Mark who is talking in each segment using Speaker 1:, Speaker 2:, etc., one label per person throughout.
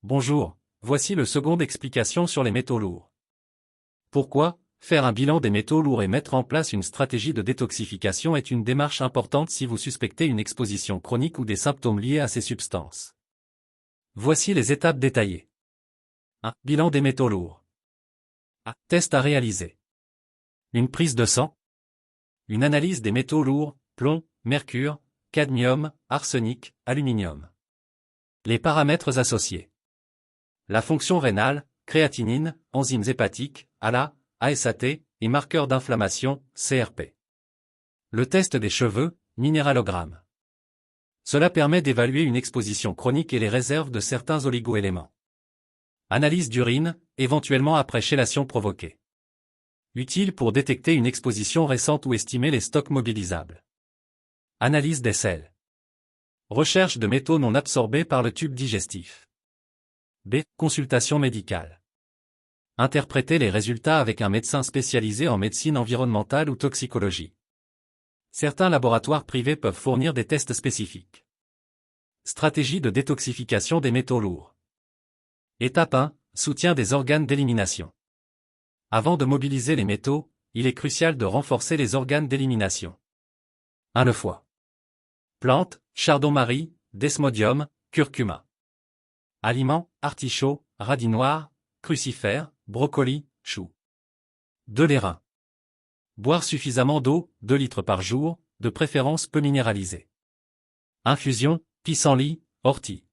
Speaker 1: Bonjour, voici le seconde explication sur les métaux lourds. Pourquoi faire un bilan des métaux lourds et mettre en place une stratégie de détoxification est une démarche importante si vous suspectez une exposition chronique ou des symptômes liés à ces substances. Voici les étapes détaillées. 1. Bilan des métaux lourds. Test à réaliser. Une prise de sang. Une analyse des métaux lourds, plomb, mercure, cadmium, arsenic, aluminium. Les paramètres associés. La fonction rénale, créatinine, enzymes hépatiques, ALA, ASAT, et marqueurs d'inflammation, CRP. Le test des cheveux, minéralogramme. Cela permet d'évaluer une exposition chronique et les réserves de certains oligoéléments. Analyse d'urine, éventuellement après chélation provoquée. Utile pour détecter une exposition récente ou estimer les stocks mobilisables. Analyse des selles. Recherche de métaux non absorbés par le tube digestif. B. Consultation médicale. Interpréter les résultats avec un médecin spécialisé en médecine environnementale ou toxicologie. Certains laboratoires privés peuvent fournir des tests spécifiques. Stratégie de détoxification des métaux lourds. Étape 1. Soutien des organes d'élimination. Avant de mobiliser les métaux, il est crucial de renforcer les organes d'élimination. 1. Le foie. Plantes, chardon-marie, desmodium, curcuma. Aliments, artichauts, radis noirs, crucifères, brocolis, choux. 2. Les reins. Boire suffisamment d'eau, 2 litres par jour, de préférence peu minéralisée. Infusion, pissenlit, ortie.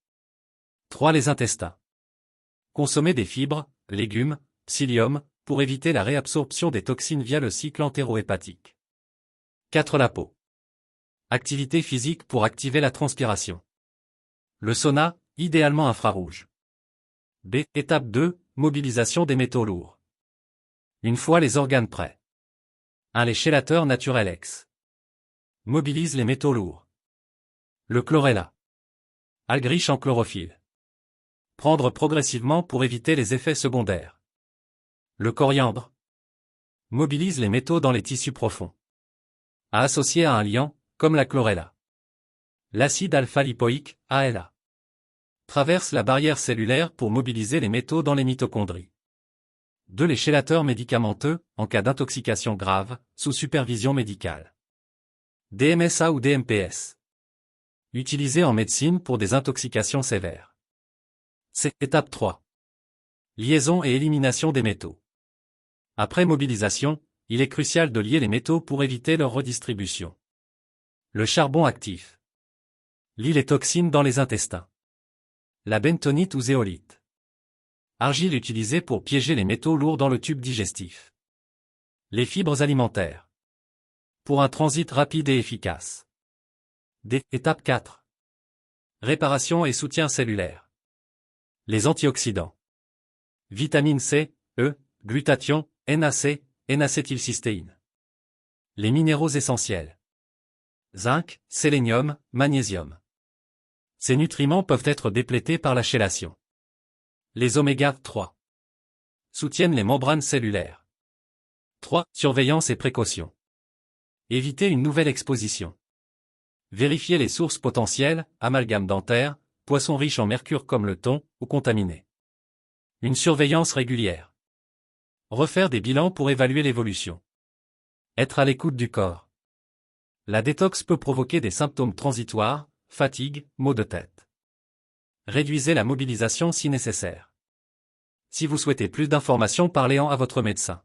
Speaker 1: 3. Les intestins. Consommer des fibres, légumes, psyllium, pour éviter la réabsorption des toxines via le cycle entérohépatique. 4. La peau. Activité physique pour activer la transpiration. Le sauna, idéalement infrarouge. B. Étape 2. Mobilisation des métaux lourds. Une fois les organes prêts. 1. Les chélateurs naturels X. Mobilise les métaux lourds. Le chlorella. Algue riche en chlorophylle. Prendre progressivement pour éviter les effets secondaires. Le coriandre. Mobilise les métaux dans les tissus profonds. À associer à un liant, comme la chlorella. L'acide alpha-lipoïque, ALA. Traverse la barrière cellulaire pour mobiliser les métaux dans les mitochondries. 2. Les chélateurs médicamenteux, en cas d'intoxication grave, sous supervision médicale. DMSA ou DMPS. Utilisé en médecine pour des intoxications sévères. C. Étape 3. Liaison et élimination des métaux. Après mobilisation, il est crucial de lier les métaux pour éviter leur redistribution. Le charbon actif. Lie les toxines dans les intestins. La bentonite ou zéolite. Argile utilisée pour piéger les métaux lourds dans le tube digestif. Les fibres alimentaires. Pour un transit rapide et efficace. D. Étape 4. Réparation et soutien cellulaire. Les antioxydants. Vitamine C, E, glutathion, NAC, N-acétylcystéine. Les minéraux essentiels. Zinc, sélénium, magnésium. Ces nutriments peuvent être déplétés par la chélation. Les oméga 3 soutiennent les membranes cellulaires. 3. Surveillance et précaution. Éviter une nouvelle exposition. Vérifier les sources potentielles, amalgame dentaire, poissons riches en mercure comme le thon, ou contaminés. Une surveillance régulière. Refaire des bilans pour évaluer l'évolution. Être à l'écoute du corps. La détox peut provoquer des symptômes transitoires, fatigue, maux de tête. Réduisez la mobilisation si nécessaire. Si vous souhaitez plus d'informations, parlez-en à votre médecin.